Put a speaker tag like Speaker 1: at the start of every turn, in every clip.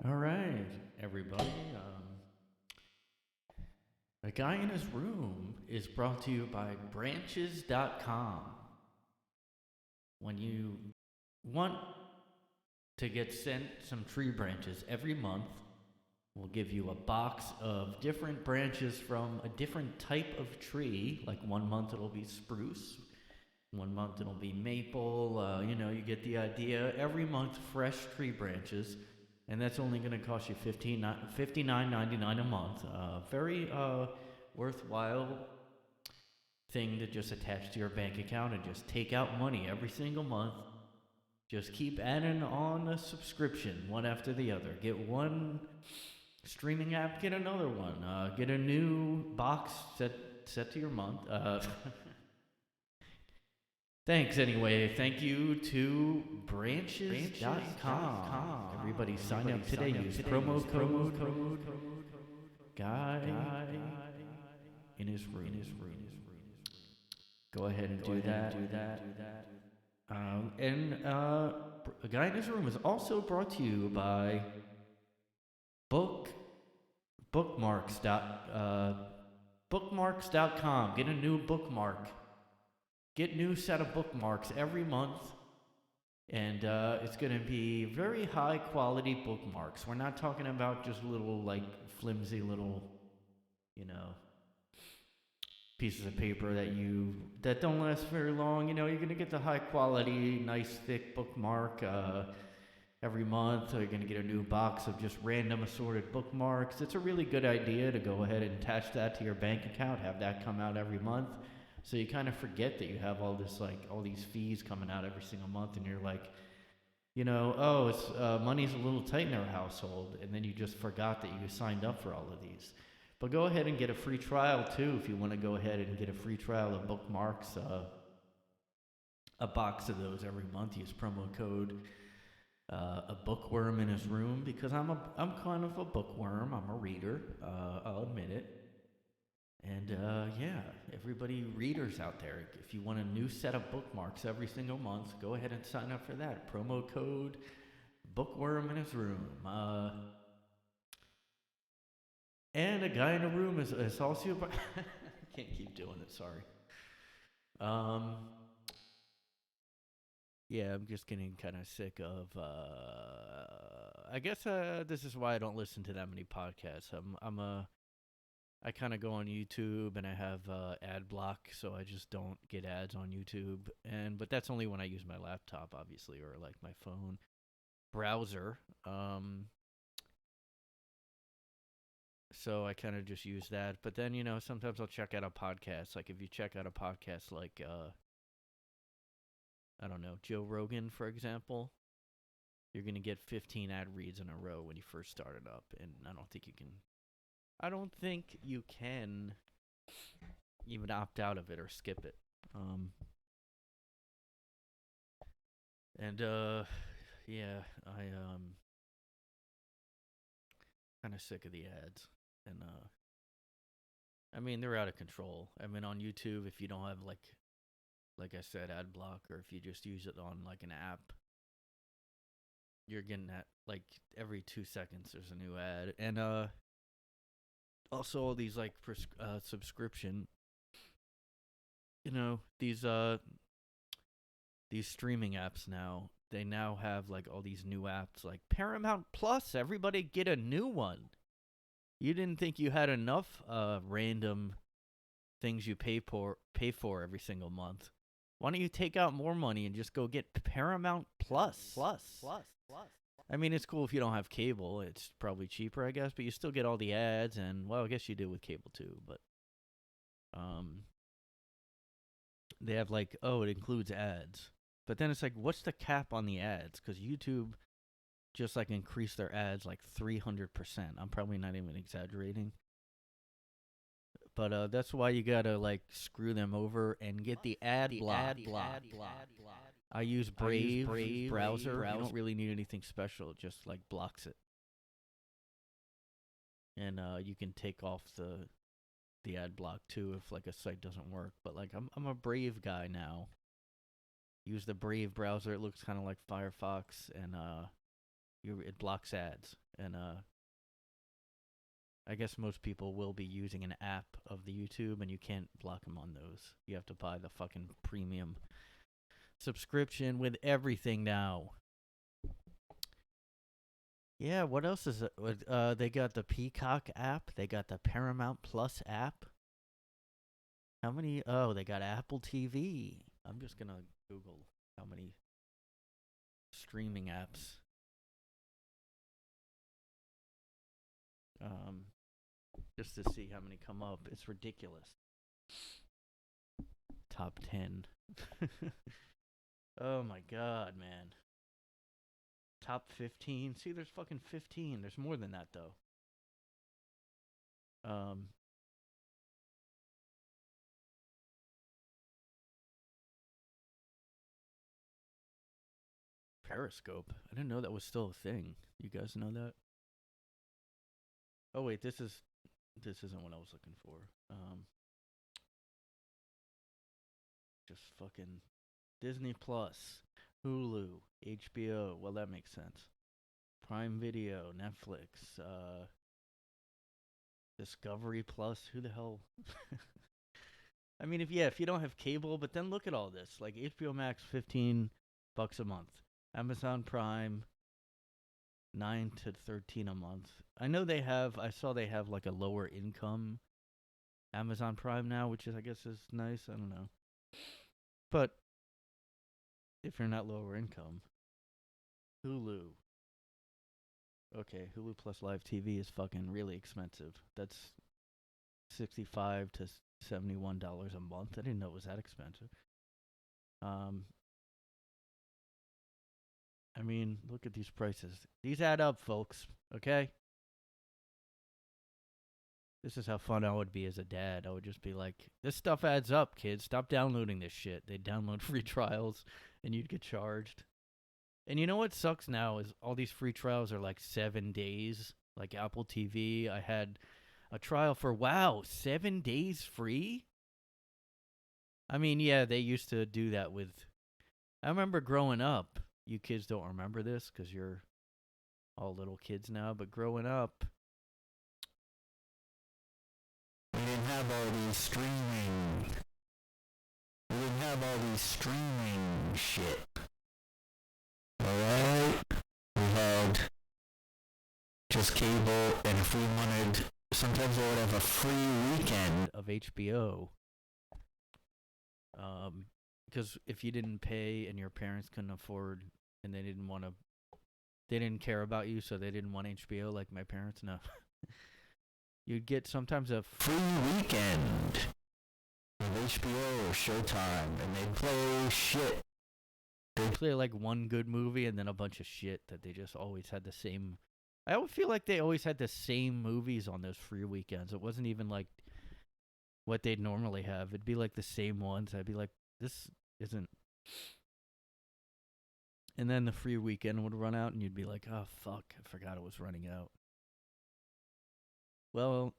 Speaker 1: All right, everybody. A Guy in His Room is brought to you by branches.com. When you want to get sent some tree branches every month, we'll give you a box of different branches from a different type of tree. Like 1 month it'll be spruce, 1 month it'll be maple. You get the idea. Every month, fresh tree branches. And that's only going to cost you $59.99 a month. Very worthwhile thing to just attach to your bank account and just take out money every single month. Just keep adding on a subscription, one after the other. Get one streaming app, get another one. Get a new box set to your month. Thanks anyway. Thank you to branches.com. Everybody sign up today. Use promo code Guy in His Room. Go ahead and do that. A Guy in His Room is also brought to you by bookmarks.com. Get a new bookmark. Get new set of bookmarks every month, and it's going to be very high quality bookmarks. We're not talking about just little flimsy little, pieces of paper that don't last very long. You're going to get the high quality, nice thick bookmark every month. You're going to get a new box of just random assorted bookmarks. It's a really good idea to go ahead and attach that to your bank account, have that come out every month. So you kind of forget that you have all these fees coming out every single month, and you're like, it's money's a little tight in our household, and then you just forgot that you signed up for all of these. But go ahead and get a free trial too if you want to go ahead and get a free trial of bookmarks. A box of those every month. Use promo code a bookworm in his room, because I'm kind of a bookworm. I'm a reader. I'll admit it. And everybody readers out there, if you want a new set of bookmarks every single month, go ahead and sign up for that. Promo code bookworm in his room. And A Guy in a Room is also... I can't keep doing it, sorry. I'm just getting kind of sick of... I guess this is why I don't listen to that many podcasts. I kind of go on YouTube and I have ad block, so I just don't get ads on YouTube. But that's only when I use my laptop, obviously, or like my phone browser. So I kind of just use that. But then, sometimes I'll check out a podcast. Like if you check out a podcast like, I don't know, Joe Rogan, for example, you're going to get 15 ad reads in a row when you first start it up. And I don't think you can even opt out of it or skip it. I kind of sick of the ads, and they're out of control. On YouTube, if you don't have like I said, ad block, or if you just use it on like an app, you're getting that like every 2 seconds there's a new ad. And also all these subscription, these streaming apps now, they now have like all these new apps like Paramount Plus. Everybody get a new one. You didn't think you had enough random things you pay for every single month. Why don't you take out more money and just go get Paramount Plus? It's cool if you don't have cable. It's probably cheaper, I guess, but you still get all the ads, and, well, I guess you do with cable too, but they have it includes ads. But then it's like, what's the cap on the ads? Because YouTube just increased their ads 300%. I'm probably not even exaggerating. But that's why you gotta screw them over and get the ad block. I use Brave browser. You don't really need anything special. It just blocks it. And you can take off the ad block too if a site doesn't work. But I'm a Brave guy now. Use the Brave browser. It looks kind of like Firefox, and it blocks ads, and I guess most people will be using an app of the YouTube, and you can't block them on those. You have to buy the fucking premium subscription with everything now. Yeah, what else is it? They got the Peacock app. They got the Paramount Plus app. How many? Oh, they got Apple TV. I'm just going to Google how many streaming apps. Just to see how many come up. It's ridiculous. Top 10. Oh my god, man. Top 15. See, there's fucking 15. There's more than that, though. Periscope. I didn't know that was still a thing. You guys know that? Oh wait, this isn't what I was looking for. Just fucking Disney Plus, Hulu, HBO. Well, that makes sense. Prime Video, Netflix, Discovery Plus. Who the hell? I mean, if you don't have cable, but then look at all this. Like HBO Max, $15 a month. Amazon Prime, $9 to $13 a month. I know I saw they have like a lower income Amazon Prime now, which I guess is nice. I don't know. But if you're not lower income, Hulu. Okay, Hulu Plus Live TV is fucking really expensive. That's $65 to $71 a month. I didn't know it was that expensive. I mean, look at these prices. These add up, folks. Okay? This is how fun I would be as a dad. I would just be like, this stuff adds up, kids. Stop downloading this shit. They'd download free trials, and you'd get charged. And you know what sucks now is all these free trials are like 7 days. Like Apple TV, I had a trial for, 7 days free? I mean, yeah, they used to do that with... I remember growing up. You kids don't remember this because you're all little kids now, but growing up, we didn't have all these streaming. We didn't have all these streaming shit. Alright? We had just cable, and if we wanted, sometimes we would have a free weekend of HBO. Because if you didn't pay and your parents couldn't afford and they didn't care about you, so they didn't want HBO like my parents, no. You'd get sometimes a free weekend of HBO or Showtime, and they'd play shit. They'd play like one good movie and then a bunch of shit that they just always had the same. I would feel like they always had the same movies on those free weekends. It wasn't even like what they'd normally have. It'd be like the same ones. I'd be like, this isn't. And then the free weekend would run out, and you'd be like, oh, fuck, I forgot it was running out. Well,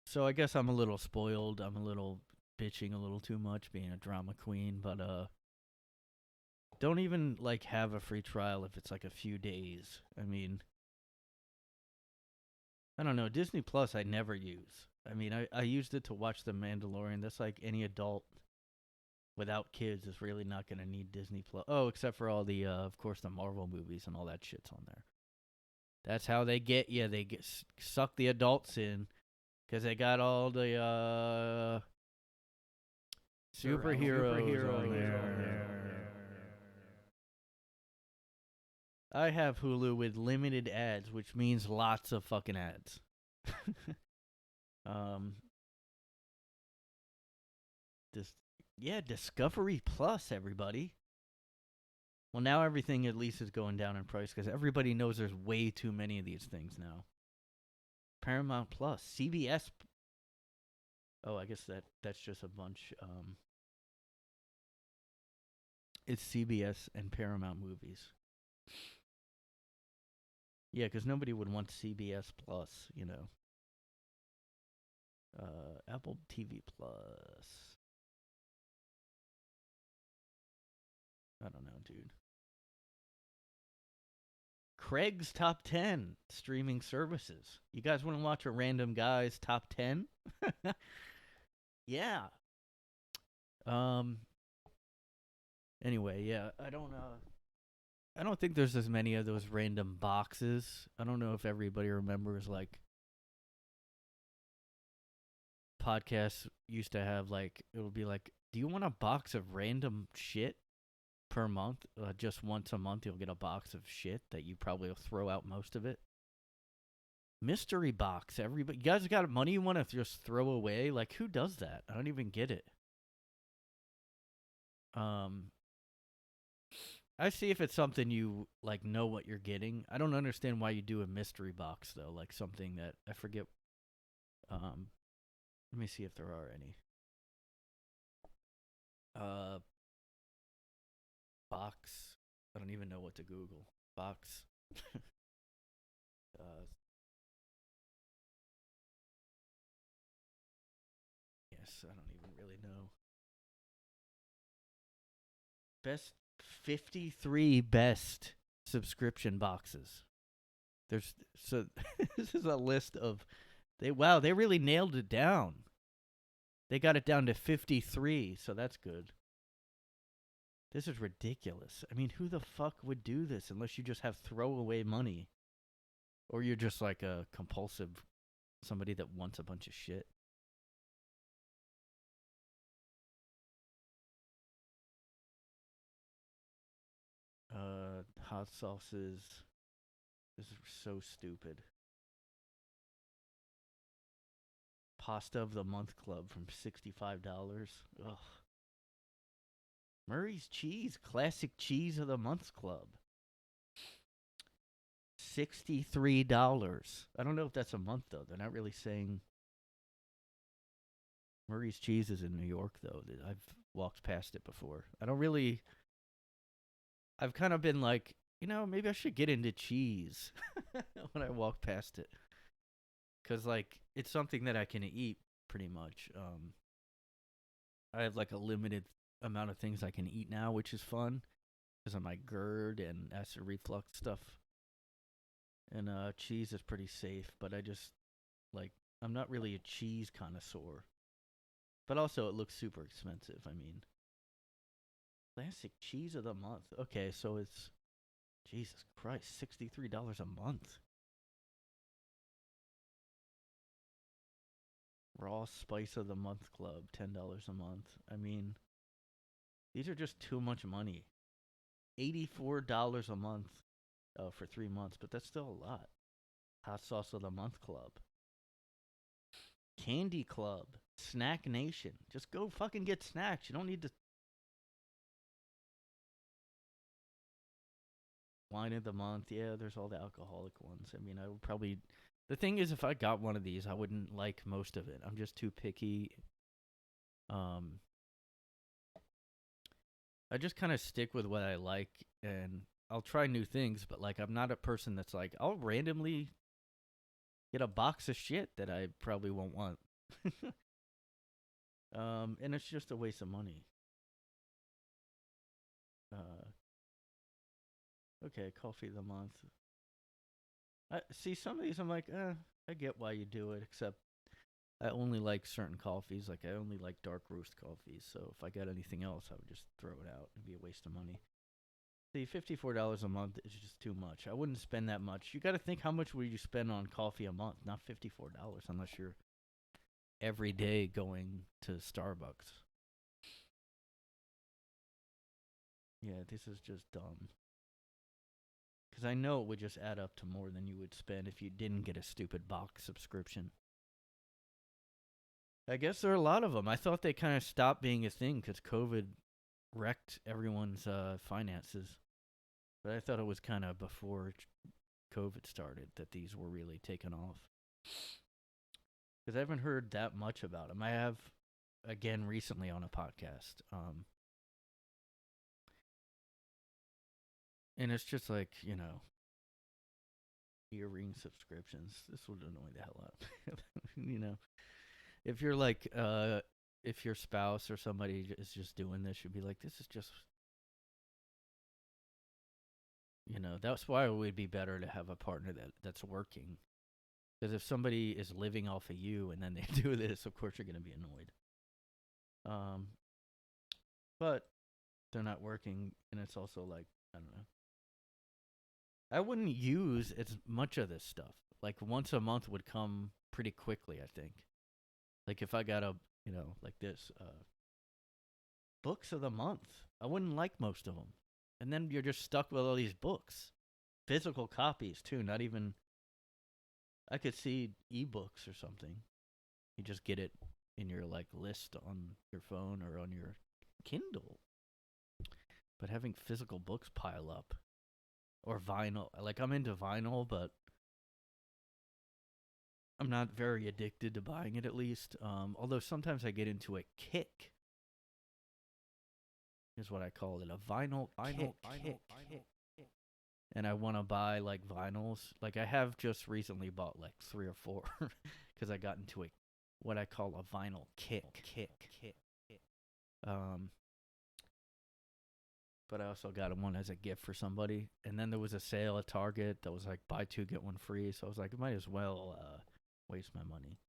Speaker 1: so I guess I'm a little spoiled. I'm a little bitching a little too much, being a drama queen, but don't even, like, have a free trial if it's, like, a few days. I mean, I don't know. Disney Plus I never use. I mean, I used it to watch The Mandalorian. That's like any adult without kids is really not going to need Disney Plus. Oh, except for all the, of course, the Marvel movies and all that shit's on there. That's how they get you. They suck the adults in because they got all the superheroes on there. I have Hulu with limited ads, which means lots of fucking ads. Discovery Plus, everybody. Well, now everything at least is going down in price because everybody knows there's way too many of these things now. Paramount Plus, CBS. Oh, I guess that's just a bunch. It's CBS and Paramount movies. Yeah, because nobody would want CBS Plus, you know. Apple TV Plus. I don't know, dude. Craig's top 10 streaming services. You guys want to watch a random guy's top 10? Yeah. Um. Anyway, yeah, I don't think there's as many of those random boxes. I don't know if everybody remembers like podcasts used to have like it would be like, do you want a box of random shit per month? Just once a month you'll get a box of shit that you probably will throw out most of it. Mystery box. Everybody, you guys got money you want to just throw away? Like who does that? I don't even get it. Um, I see if it's something you like know what you're getting. I don't understand why you do a mystery box though, like something that I forget. Let me see if there are any. Uh, box. I don't even know what to Google. Box. uh, yes, I don't even really know. Best 53 best subscription boxes. There's so this is a list of they really nailed it down. They got it down to 53, so that's good. This is ridiculous. I mean, who the fuck would do this unless you just have throwaway money? Or you're just like a compulsive somebody that wants a bunch of shit. Hot sauces. This is so stupid. Pasta of the Month Club from $65. Ugh. Murray's Cheese, Classic Cheese of the Month Club. $63. I don't know if that's a month, though. They're not really saying. Murray's Cheese is in New York, though. I've walked past it before. I don't really. I've kind of been like, maybe I should get into cheese when I walk past it. Because, like, it's something that I can eat pretty much. I have, like, a limited amount of things I can eat now, which is fun. Because of my GERD and acid reflux stuff. And cheese is pretty safe, but I just, like, I'm not really a cheese connoisseur. But also, it looks super expensive. I mean, Classic Cheese of the Month. Okay, so it's, Jesus Christ, $63 a month. Raw Spice of the Month Club, $10 a month. I mean, these are just too much money. $84 a month for 3 months, but that's still a lot. Hot Sauce of the Month Club. Candy Club. Snack Nation. Just go fucking get snacks. You don't need to. Wine of the Month. Yeah, there's all the alcoholic ones. I mean, I would probably. The thing is, if I got one of these, I wouldn't like most of it. I'm just too picky. I just kind of stick with what I like, and I'll try new things. But like, I'm not a person that's like, I'll randomly get a box of shit that I probably won't want. And it's just a waste of money. Okay, coffee of the month. I see some of these. I'm like, I get why you do it, except I only like certain coffees. Like I only like dark roast coffees. So if I got anything else, I would just throw it out. It'd be a waste of money. See, $54 a month is just too much. I wouldn't spend that much. You got to think, how much would you spend on coffee a month? Not $54 unless you're every day going to Starbucks. Yeah, this is just dumb. Because I know it would just add up to more than you would spend if you didn't get a stupid box subscription. I guess there are a lot of them. I thought they kind of stopped being a thing because COVID wrecked everyone's finances. But I thought it was kind of before COVID started that these were really taken off. Because I haven't heard that much about them. I have, again, recently on a podcast. And it's just like, earring subscriptions. This would annoy the hell out of me. If you're like, if your spouse or somebody is just doing this, you'd be like, this is just, That's why it would be better to have a partner that's working. Because if somebody is living off of you and then they do this, of course you're going to be annoyed. Um, but they're not working, and it's also like, I don't know. I wouldn't use as much of this stuff. Like once a month would come pretty quickly, I think. Like if I got like this, books of the month, I wouldn't like most of them. And then you're just stuck with all these books. Physical copies, too, not even. I could see ebooks or something. You just get it in your like list on your phone or on your Kindle. But having physical books pile up or vinyl, like I'm into vinyl, but I'm not very addicted to buying it at least. Although sometimes I get into a kick. Is what I call it, a vinyl kick. And I want to buy like vinyls. Like I have just recently bought like 3 or 4 because I got into what I call a vinyl kick. But I also got one as a gift for somebody. And then there was a sale at Target that was like buy 2 get 1 free. So I was like, I might as well waste my money.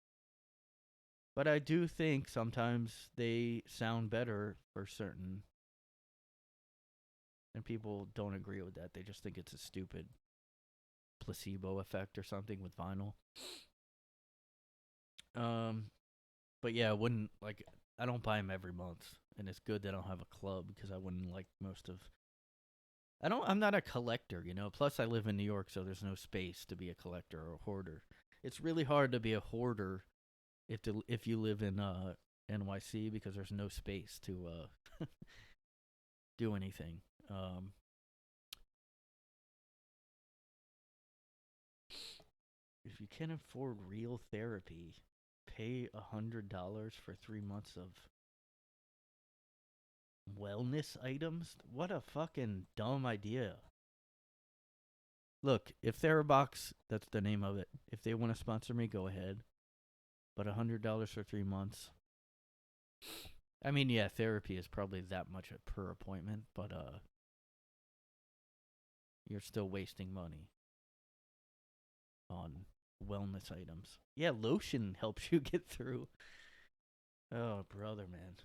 Speaker 1: But I do think sometimes they sound better for certain. And people don't agree with that. They just think it's a stupid placebo effect or something with vinyl. But yeah, I don't buy them every month. And it's good that I don't have a club because I wouldn't like most of. I'm not a collector, Plus, I live in New York, so there's no space to be a collector or a hoarder. It's really hard to be a hoarder if you live in NYC because there's no space to do anything. If you can't afford real therapy, pay $100 for 3 months of wellness items? What a fucking dumb idea. Look, if TheraBox, that's the name of it, if they want to sponsor me, go ahead. But $100 for 3 months. I mean, yeah, therapy is probably that much per appointment, but you're still wasting money on wellness items. Yeah, lotion helps you get through. Oh, brother, man.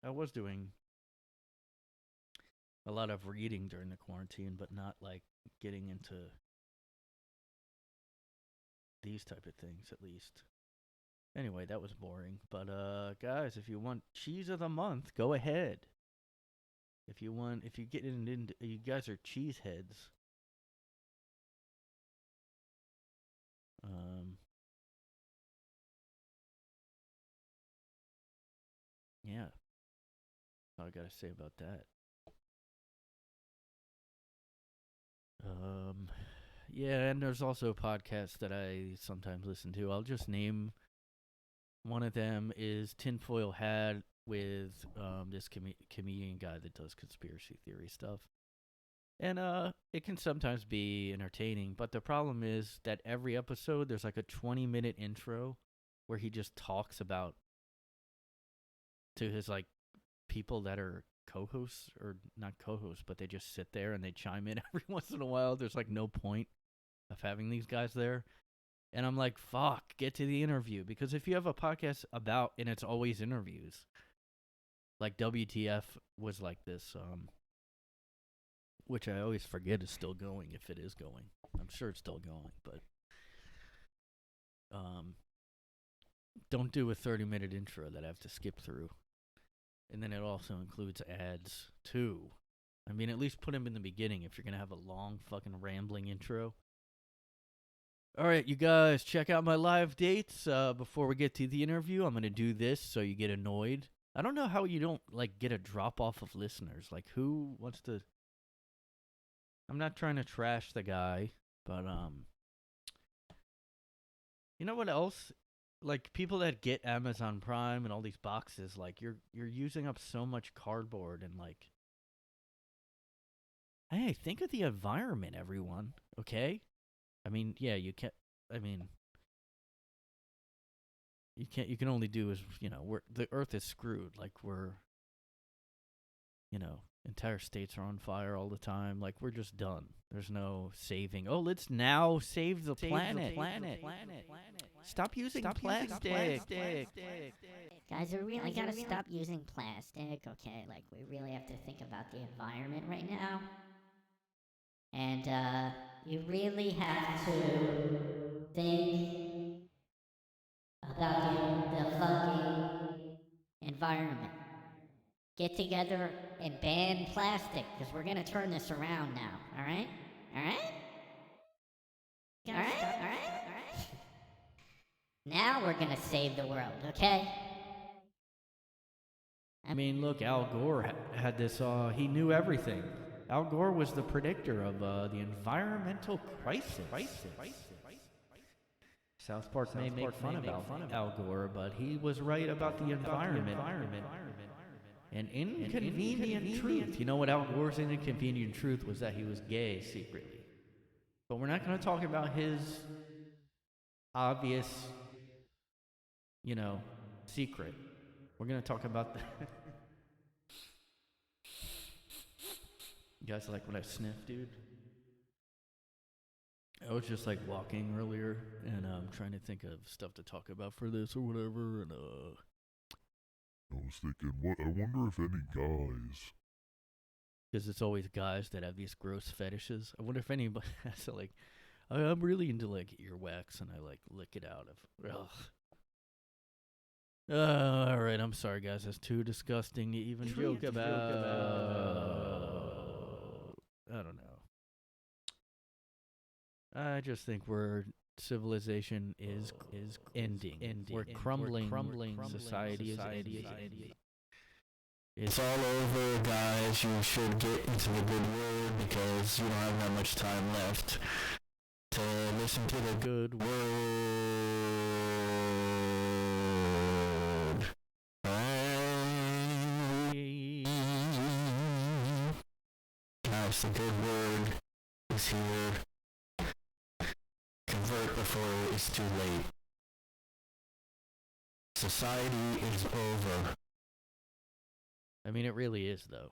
Speaker 1: I was doing a lot of reading during the quarantine, but not like getting into these type of things, at least. Anyway, that was boring. But guys, if you want cheese of the month, go ahead. If you get into, you guys are cheese heads. Yeah. That's all I gotta say about that. Yeah, and there's also podcasts that I sometimes listen to. I'll just name one of them is Tinfoil Hat with this comedian guy that does conspiracy theory stuff. And it can sometimes be entertaining, but the problem is that every episode there's like a 20-minute intro where he just talks about to his like people that are co-hosts or not co-hosts, but they just sit there and they chime in every once in a while. There's like no point of having these guys there. And I'm like, fuck, get to the interview. Because if you have a podcast about, and it's always interviews, like WTF was like this, which I always forget is still going, if it is going. I'm sure it's still going, but don't do a 30-minute intro that I have to skip through. And then it also includes ads, too. I mean, at least put them in the beginning if you're going to have a long fucking rambling intro. All right, you guys, check out my live dates. Before we get to the interview, I'm going to do this so you get annoyed. I don't know how you don't, like, get a drop-off of listeners. Like, who wants to... I'm not trying to trash the guy, but, you know what else? Like, people that get Amazon Prime and all these boxes, like, you're using up so much cardboard and, like... Hey, think of the environment, everyone, okay? I mean, yeah, you can't. I mean, you can't. You can only do is the Earth is screwed. Like we're Entire states are on fire all the time. Like, we're just done. There's no saving. Oh, let's now save the planet. Stop using plastic.
Speaker 2: Guys, we really gotta stop using plastic, okay? Like, we really have to think about the environment right now. And, you really have to think about the fucking environment. Get together and ban plastic, because we're gonna turn this around now, alright? Alright? Alright? Now we're gonna save the world, okay?
Speaker 1: I mean, look, Al Gore had this, he knew everything. Al Gore was the predictor of the environmental crisis. South Park may make fun about Al Gore, but he was right about the environment. An inconvenient truth. You know what Al Gore's inconvenient truth was? That he was gay secretly. But we're not going to talk about his obvious, secret. We're going to talk about the... You guys like when I sniff, dude? I was just like walking earlier, and I'm trying to think of stuff to talk about for this or whatever, and
Speaker 3: I was thinking, I wonder if any guys...
Speaker 1: Because it's always guys that have these gross fetishes. I wonder if anybody has to, like... I'm really into, like, earwax, and I, like, lick it out of... Ugh. Alright, I'm sorry, guys. That's too disgusting to even joke about. I don't know. I just think civilization is ending. We're crumbling. Society is ending. It's all over, guys. You should get into the good word because you don't have that much time left to listen to the good word. Guys, the good word is here. Convert before it's too late. Society is over. I mean, it really is, though.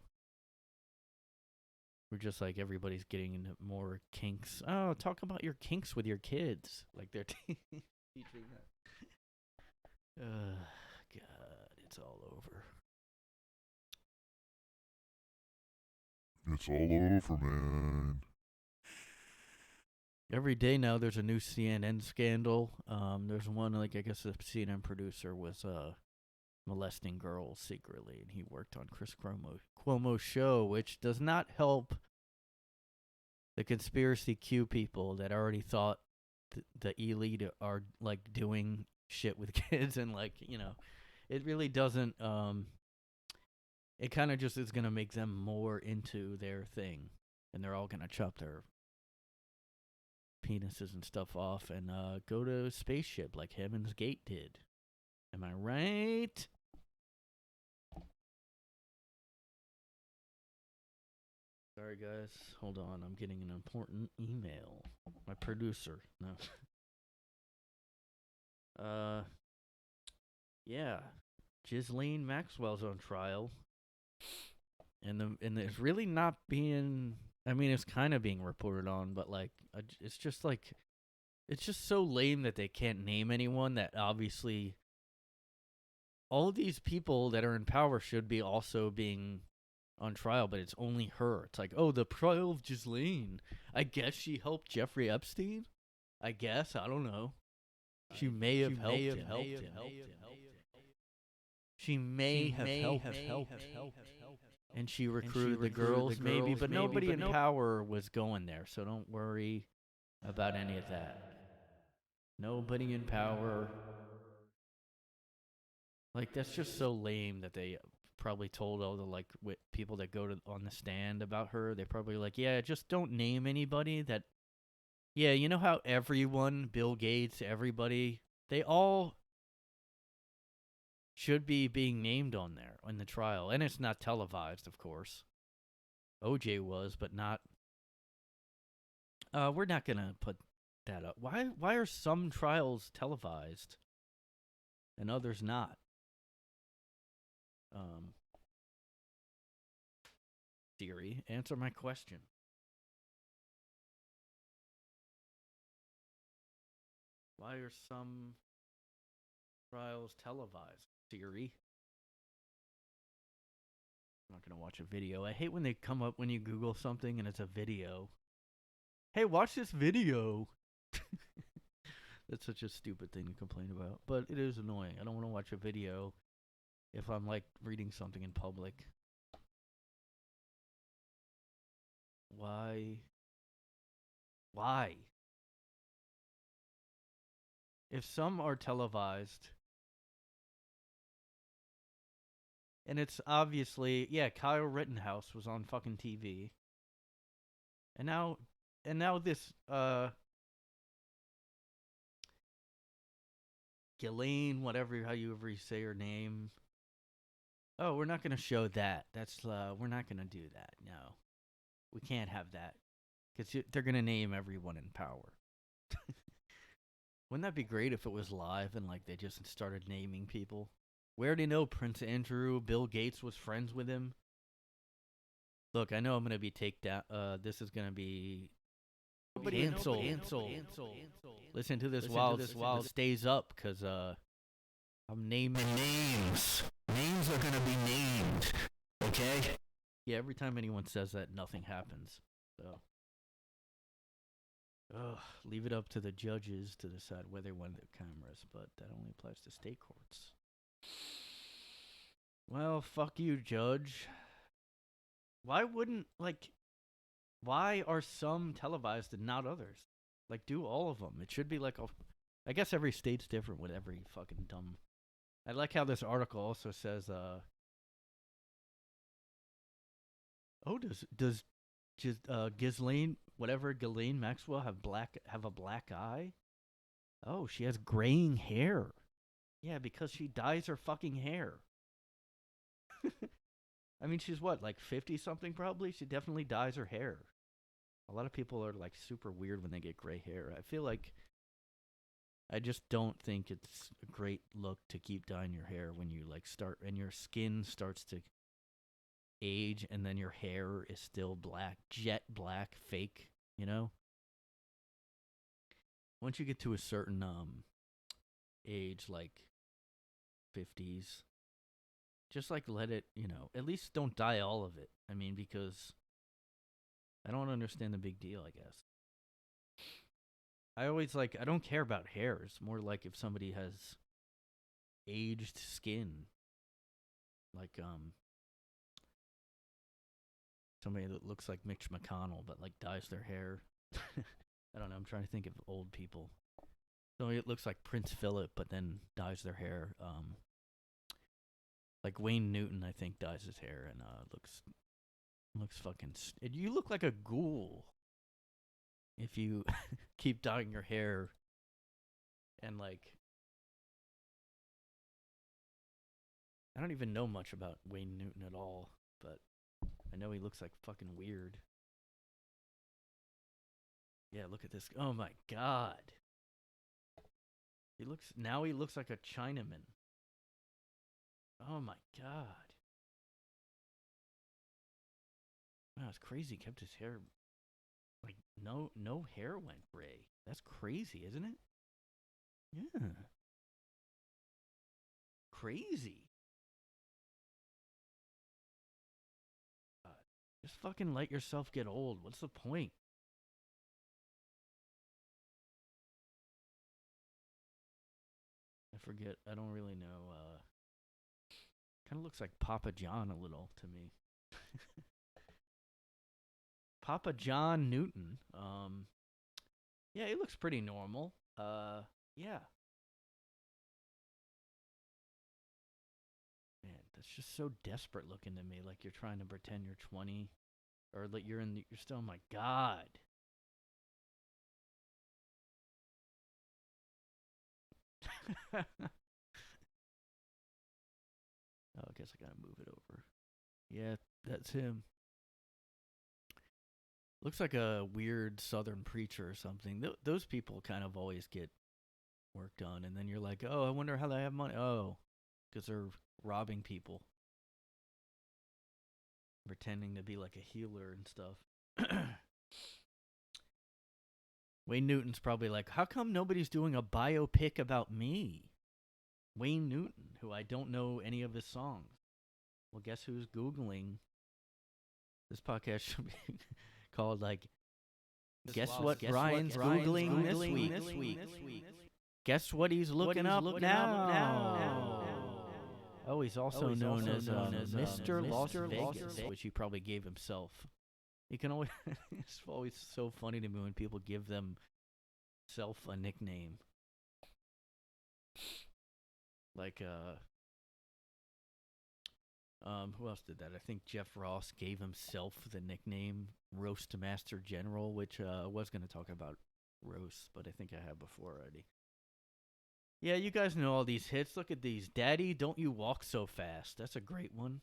Speaker 1: We're just like everybody's getting into more kinks. Oh, talk about your kinks with your kids. Like they're teaching that. God, it's all over.
Speaker 3: It's all over, man.
Speaker 1: Every day now there's a new CNN scandal. There's one, like, I guess the CNN producer was molesting girls secretly, and he worked on Chris Cuomo's show, which does not help the conspiracy Q people that already thought the elite are, like, doing shit with kids, and, like, it really doesn't, it kind of just is going to make them more into their thing, and they're all going to chop their penises and stuff off and go to a spaceship like Heaven's Gate did. Am I right? Sorry, guys. Hold on. I'm getting an important email. My producer. No. Yeah. Gislaine Maxwell's on trial. And it's really not being... I mean, it's kind of being reported on, but, like, it's just so lame that they can't name anyone that obviously... All these people that are in power should be also being on trial, but it's only her. It's like, oh, the trial of Gislaine. I guess she helped Jeffrey Epstein? I guess. I don't know. She may have helped him. She may have helped him. And she recruited the girls, maybe, but nobody in power was going there, so don't worry about any of that. Nobody in power. Like, that's just so lame that they probably told all the, like, people that go on the stand about her. They probably like, yeah, just don't name anybody that... Yeah, you know how everyone, Bill Gates, everybody, they all should be being named on there in the trial. And it's not televised, of course. OJ was, but not... we're not going to put that up. Why are some trials televised and others not? Siri, answer my question. Why are some trials televised? Siri. I'm not gonna watch a video. I hate when they come up when you Google something and it's a video. Hey, watch this video. That's such a stupid thing to complain about, but it is annoying. I don't want to watch a video if I'm like reading something in public. Why? Why? If some are televised, and it's obviously, yeah, Kyle Rittenhouse was on fucking TV. And now this Gislaine, whatever how you ever say her name. Oh, we're not going to show that. That's we're not going to do that. No. We can't have that cuz they're going to name everyone in power. Wouldn't that be great if it was live and like they just started naming people? We already know Prince Andrew, Bill Gates was friends with him. Look, I know I'm going to be take down this is going to be cancel. Listen to this while it stays up cuz I'm naming names. Names are going to be named. Okay? Yeah, every time anyone says that, nothing happens. So leave it up to the judges to decide where they want their cameras, but that only applies to state courts. Well, fuck you, judge. Why are some televised and not others? Like, do all of them. It should be like I guess every state's different with every fucking dumb. I like how this article also says, does Gislaine, whatever Ghislaine Maxwell have a black eye? Oh, she has graying hair. Yeah, because she dyes her fucking hair. I mean, she's what, like 50 something probably? She definitely dyes her hair. A lot of people are like super weird when they get gray hair. I just don't think it's a great look to keep dyeing your hair when you like start and your skin starts to age and then your hair is still black, jet black, fake, you know? Once you get to a certain age, like 50s, just like let it, at least don't dye all of it. I mean, because I don't understand the big deal, I guess. I don't care about hair. It's more like if somebody has aged skin. Like, somebody that looks like Mitch McConnell but like dyes their hair. I don't know. I'm trying to think of old people. So it looks like Prince Philip but then dyes their hair. Like Wayne Newton, I think, dyes his hair and looks fucking. You look like a ghoul if you keep dyeing your hair and like. I don't even know much about Wayne Newton at all, but I know he looks like fucking weird. Yeah, look at this. Oh my god. He looks like a Chinaman. Oh my god. Wow, it's crazy. He kept his hair like no hair went gray. That's crazy, isn't it? Yeah. Crazy. Just fucking let yourself get old. What's the point? I forget. I don't really know. Kind of looks like Papa John a little to me. Papa John Newton. Yeah, he looks pretty normal. Yeah. Man, that's just so desperate looking to me. Like you're trying to pretend you're 20, or like you're still. Oh my god. Oh, I guess I gotta move it over. Yeah, that's him. Looks like a weird southern preacher or something. Those people kind of always get work done, and then you're like, oh, I wonder how they have money. Oh, because they're robbing people. pretending to be like a healer and stuff. Wayne Newton's probably like, how come nobody's doing a biopic about me? Wayne Newton, who I don't know any of his songs. Well, guess who's Googling? This podcast should be called, like, guess what Brian's Googling this week? Guess what he's looking up now? Oh, he's also known as Mr. Las Vegas, which he probably gave himself. You can always, it's always so funny to me when people give themself a nickname. Like, who else did that? I think Jeff Ross gave himself the nickname Roast Master General, which I was going to talk about roasts, but I think I have before already. Yeah, you guys know all these hits. Look at these. Daddy, Don't You Walk So Fast. That's a great one.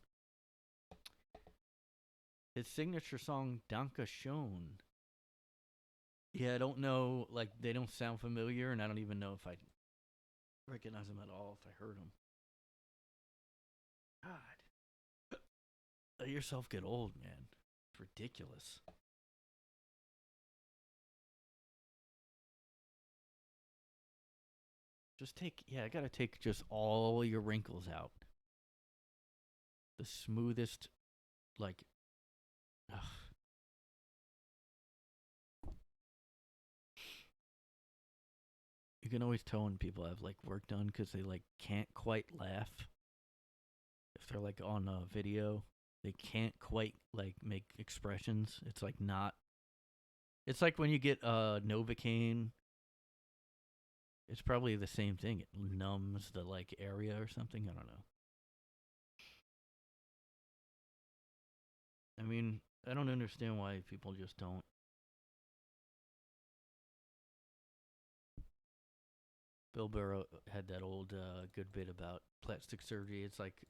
Speaker 1: His signature song, Danke Schoen. Yeah, I don't know. Like, they don't sound familiar, and I don't even know if I recognize them at all if I heard them. God. Let yourself get old, man. It's ridiculous. Just I gotta take just all your wrinkles out. The smoothest, like, ugh. You can always tell when people have, like, work done because they, like, can't quite laugh. If they're, like, on a video, they can't quite, like, make expressions. It's, like, not. It's like when you get Novocaine. It's probably the same thing. It numbs the, like, area or something. I don't know. I mean, I don't understand why people just don't. Bill Burr had that old good bit about plastic surgery. It's like,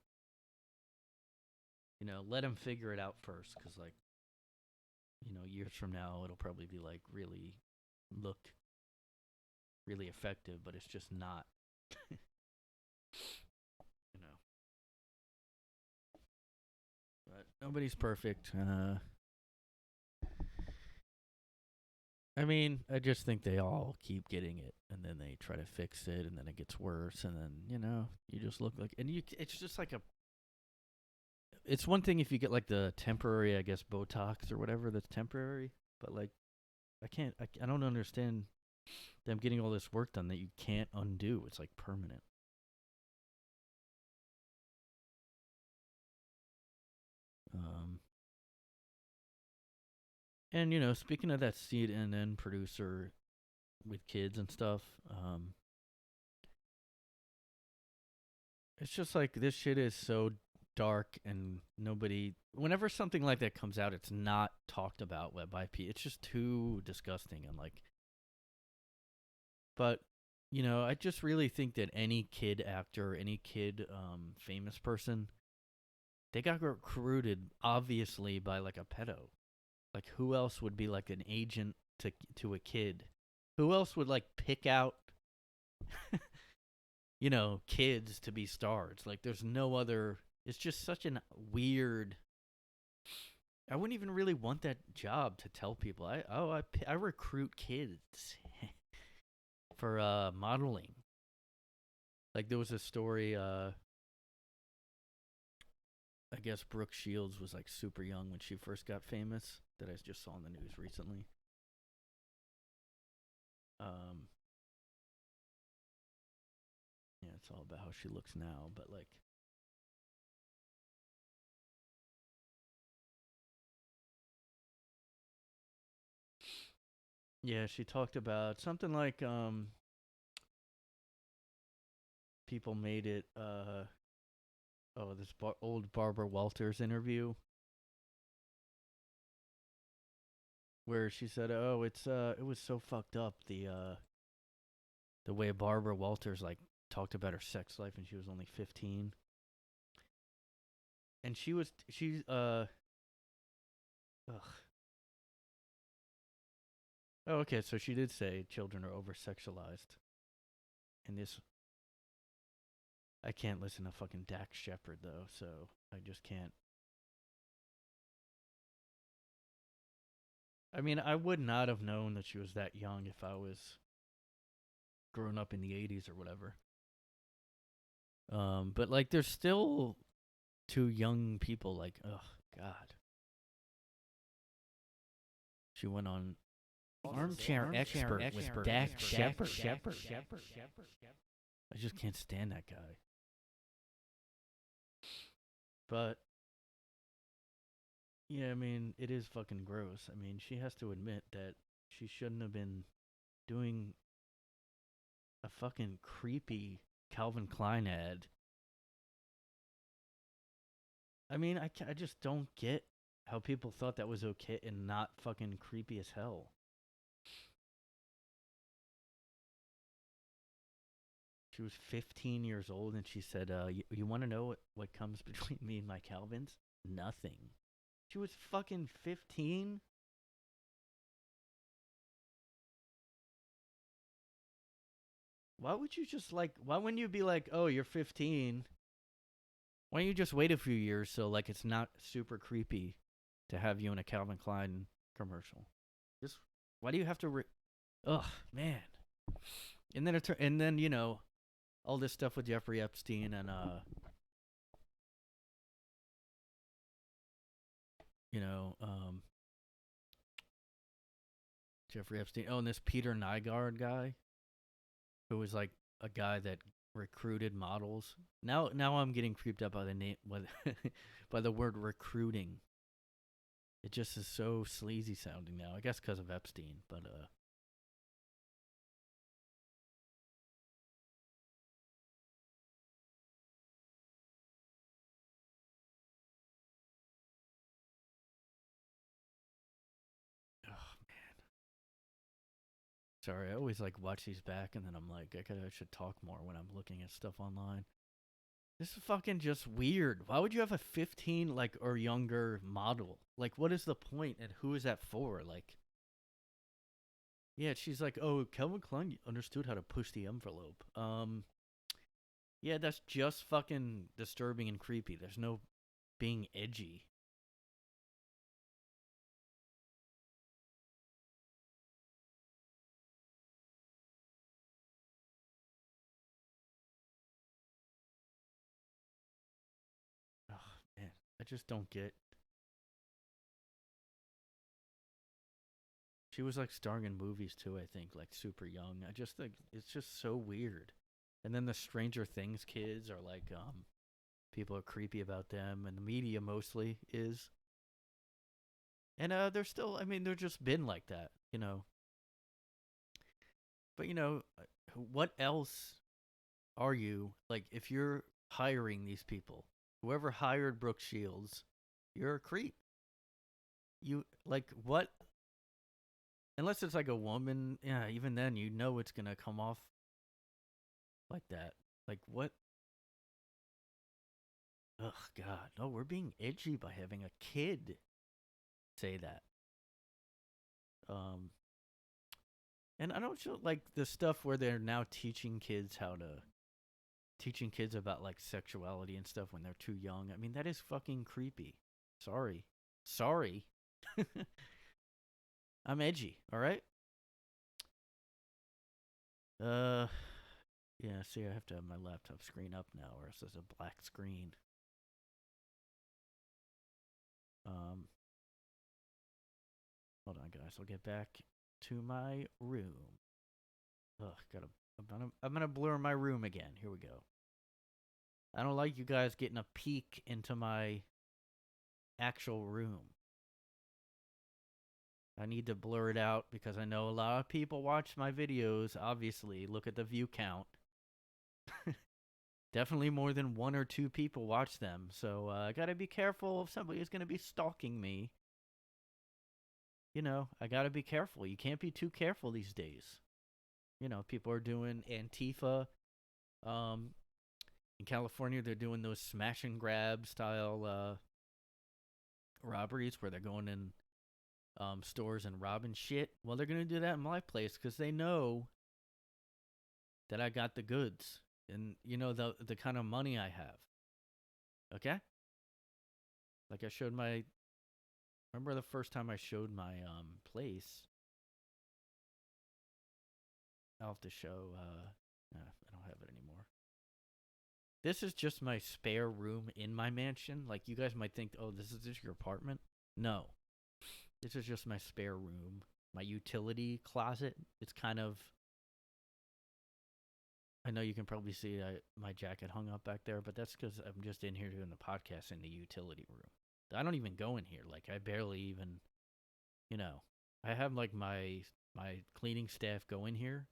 Speaker 1: let him figure it out first, because, like, years from now, it'll probably be, like, really effective, but it's just not. But nobody's perfect. I mean, I just think they all keep getting it, and then they try to fix it, and then it gets worse, and then, you just look like, and it's just like it's one thing if you get, like, the temporary, I guess, Botox or whatever that's temporary, but, like, I don't understand them getting all this work done that you can't undo. It's, like, permanent. And, speaking of that CNN producer with kids and stuff, it's just like, this shit is so dark, and whenever something like that comes out, it's not talked about by people. It's just too disgusting, and, like, but, I just really think that any kid actor, any kid famous person, they got recruited, obviously, by, like, a pedo. Like, who else would be, like, an agent to a kid? Who else would, like, pick out, kids to be stars? Like, there's no other. It's just such a weird. I wouldn't even really want that job to tell people. I recruit kids for modeling. Like, there was a story. I guess Brooke Shields was, like, super young when she first got famous, that I just saw in the news recently. Yeah, it's all about how she looks now, but, like, yeah, she talked about something like people made it this old Barbara Walters interview where she said, "Oh, it was so fucked up, the way Barbara Walters, like, talked about her sex life, and she was only 15." And she's ugh. Oh, okay, so she did say children are over-sexualized. And this, I can't listen to fucking Dax Shepard, though, so I just can't. I mean, I would not have known that she was that young if I was growing up in the 80s or whatever. But like, there's still two young people. Like, oh God. She went on Armchair Expert with Dak Shepard. I just can't stand that guy. But yeah, I mean, it is fucking gross. I mean, she has to admit that she shouldn't have been doing a fucking creepy Calvin Klein ad. I mean, I just don't get how people thought that was okay and not fucking creepy as hell. She was 15 years old and she said, you want to know what comes between me and my Calvins? Nothing. She was fucking 15? Why would you just like, why wouldn't you be like, oh, you're 15? Why don't you just wait a few years so like it's not super creepy to have you in a Calvin Klein commercial? Just, why do you have to, ugh, man. And then, you know, all this stuff with Jeffrey Epstein and, you know, Jeffrey Epstein. Oh, and this Peter Nygaard guy, who was like a guy that recruited models. Now I'm getting creeped up by the name, by the word recruiting. It just is so sleazy sounding now. I guess because of Epstein, but sorry, I always like watch these back and then I'm like, I should talk more when I'm looking at stuff online. This is fucking just weird. Why would you have a 15 like or younger model? Like, what is the point and who is that for? Like, yeah, she's like, oh, Calvin Klein understood how to push the envelope. Yeah, that's just fucking disturbing and creepy. There's no being edgy. Oh man, I just don't get. She was like starring in movies too, I think, like super young. I just think it's just so weird. And then the Stranger Things kids are like, people are creepy about them, and the media mostly is. And they're still, I mean, they're just been like that, you know. But you know, what else are you like if you're hiring these people? Whoever hired Brooke Shields, you're a creep. You like what? Unless it's like a woman, yeah, even then you know it's gonna come off like that. Like what? Ugh, God, no, we're being edgy by having a kid say that. Um, and I don't show like the stuff where they're now teaching kids about like sexuality and stuff when they're too young. I mean, that is fucking creepy. Sorry. I'm edgy, all right? Yeah, see, I have to have my laptop screen up now, or else there's a black screen. Hold on, guys. I'll get back to my room. Ugh, I'm gonna blur my room again. Here we go. I don't like you guys getting a peek into my actual room. I need to blur it out because I know a lot of people watch my videos. Obviously, look at the view count. Definitely more than 1 or 2 people watch them. So I gotta be careful if somebody is gonna be stalking me. You know, I gotta be careful. You can't be too careful these days. You know, people are doing Antifa. In California, they're doing those smash and grab style robberies where they're going in stores and robbing shit. Well, they're gonna do that in my place because they know that I got the goods and you know the kind of money I have. Okay, like I showed my Remember the first time I showed my place? I'll have to show. I don't have it anymore. This is just my spare room in my mansion. Like, you guys might think, oh, this is just your apartment. No. This is just my spare room. My utility closet. It's kind of... I know you can probably see my jacket hung up back there, but that's because I'm just in here doing the podcast in the utility room. I don't even go in here. Like, I barely even... You know, I have, like, my cleaning staff go in here.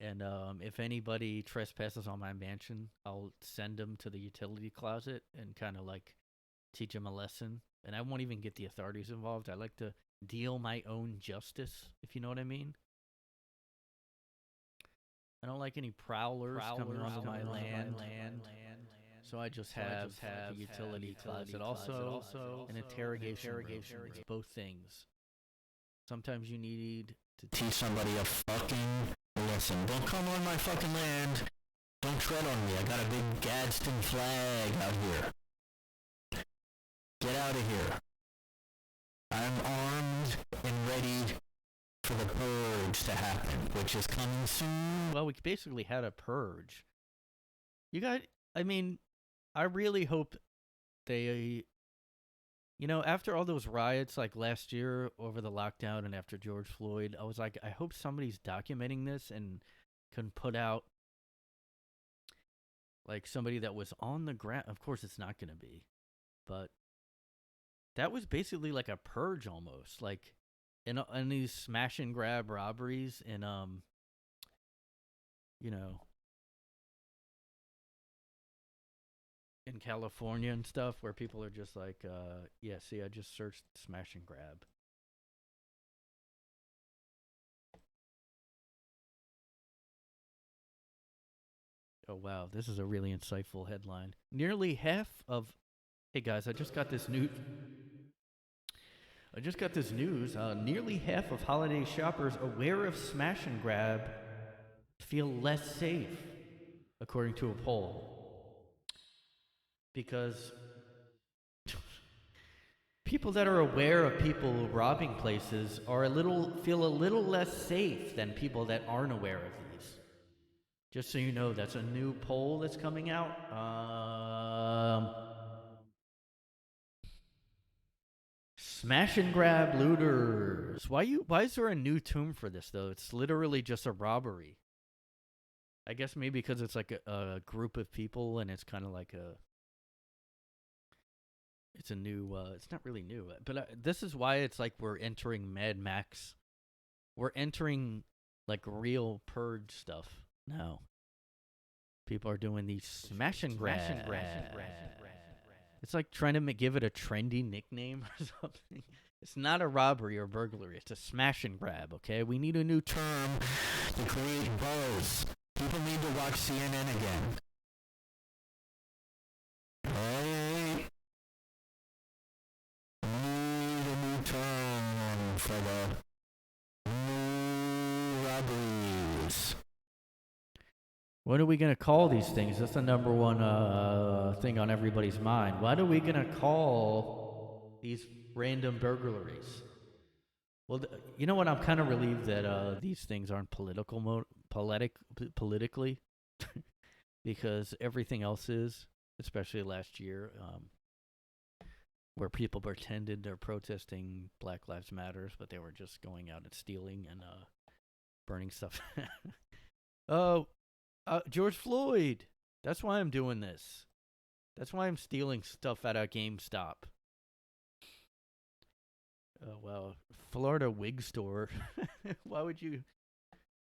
Speaker 1: And if anybody trespasses on my mansion, I'll send them to the utility closet and kind of like teach them a lesson. And I won't even get the authorities involved. I like to deal my own justice, if you know what I mean. I don't like any prowlers coming onto my land. So I just have a utility closet. Also an interrogation room. It's both things. Sometimes you need to teach somebody a fucking lesson. Don't come on my fucking land. Don't tread on me. I got a big Gadsden flag out here. Get out of here. I'm armed and ready for the purge to happen, which is coming soon. Well, we basically had a purge. I really hope they, after all those riots, like last year over the lockdown and after George Floyd, I was like, I hope somebody's documenting this and can put out, like, somebody that was on the ground. Of course, it's not going to be, but that was basically like a purge almost, like in these smash and grab robberies in, in California and stuff, where people are just like, I just searched smash and grab. Oh, wow, this is a really insightful headline. Nearly half of... Hey, guys, I just got this news. Nearly half of holiday shoppers aware of smash and grab feel less safe, according to a poll. Because people that are aware of people robbing places feel a little less safe than people that aren't aware of these. Just so you know, that's a new poll that's coming out. Smash and grab looters. Why is there a new term for this though? It's literally just a robbery. I guess maybe because it's like a group of people and it's kind of like it's a new, it's not really new, but this is why it's like we're entering Mad Max. We're entering like real purge stuff now. People are doing these smash and grab. It's like trying to give it a trendy nickname or something. It's not a robbery or burglary. It's a smash and grab, okay? We need a new term to create buzz. People need to watch CNN again. Right? Need a new term for the new robberies. What are we going to call these things? That's the number one thing on everybody's mind. What are we going to call these random burglaries? Well, you know what? I'm kind of relieved that these things aren't politically, because everything else is, especially last year, where people pretended they're protesting Black Lives Matters, but they were just going out and stealing and burning stuff. George Floyd. That's why I'm doing this. That's why I'm stealing stuff at a GameStop. Oh, well, Florida wig store. Why would you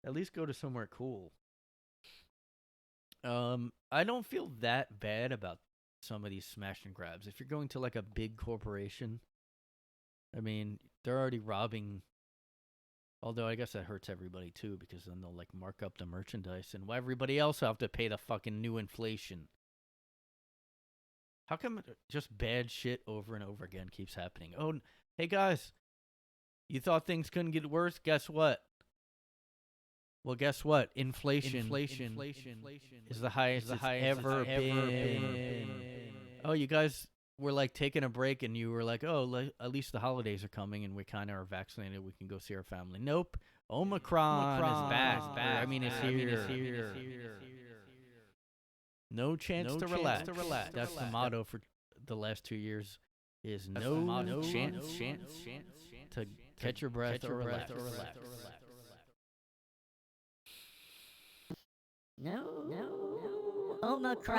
Speaker 1: at least go to somewhere cool? I don't feel that bad about some of these smash and grabs. If you're going to like a big corporation, I mean, they're already robbing. Although I guess that hurts everybody too, because then they'll like mark up the merchandise, and why everybody else have to pay the fucking new inflation? How come just bad shit over and over again keeps happening? Oh, hey guys, you thought things couldn't get worse? Guess what? Well, guess what? Inflation is the highest it's ever been. Oh, you guys we're like taking a break, and you were like, "Oh, at least the holidays are coming, and we kind of are vaccinated. We can go see our family." Nope, Omicron is back. I mean, it's here. No chance to relax. That's the motto for the last 2 years. Is no chance to catch your breath or relax.
Speaker 2: No, Omicron.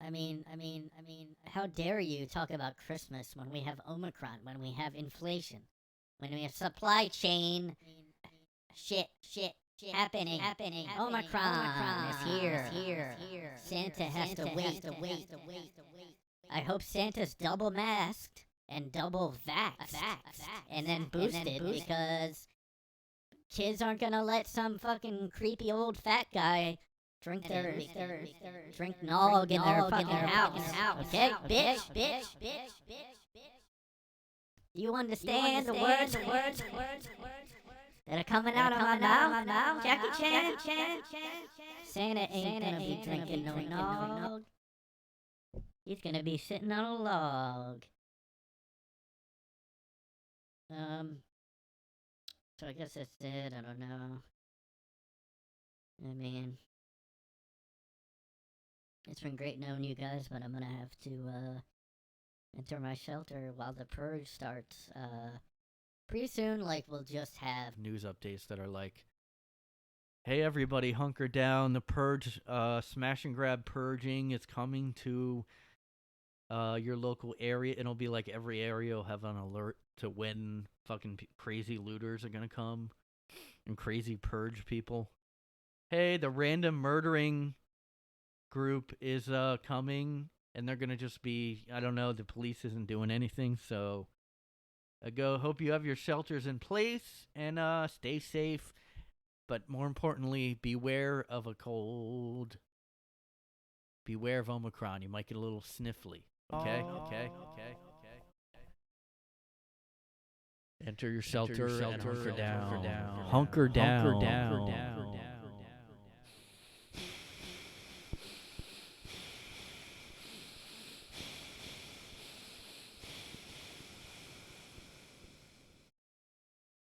Speaker 2: I mean, how dare you talk about Christmas when we have Omicron, when we have inflation, when we have supply chain shit happening. Omicron is here. Santa has to wait. I hope Santa's double masked and double vaxxed and then boosted because kids aren't gonna let some fucking creepy old fat guy drink nog in their fucking house. Okay, bitch. You understand the words that are coming out of my mouth? Jackie Chan? Santa ain't gonna be drinking no nog. He's gonna be sitting on a log. So I guess that's it. I don't know. I mean, it's been great knowing you guys, but I'm gonna have to enter my shelter while the purge starts. Pretty soon, like, we'll just have
Speaker 1: News updates that are like, "Hey everybody, hunker down. The purge, smash and grab purging is coming to your local area." It'll be like every area will have an alert to when fucking crazy looters are gonna come and crazy purge people. Hey, the random murdering group is coming, and they're gonna just be, I don't know, the police isn't doing anything, so hope you have your shelters in place and stay safe, but more importantly, beware of a cold. Beware of Omicron. You might get a little sniffly. Okay. Enter your shelter and hunker down. Hunker down.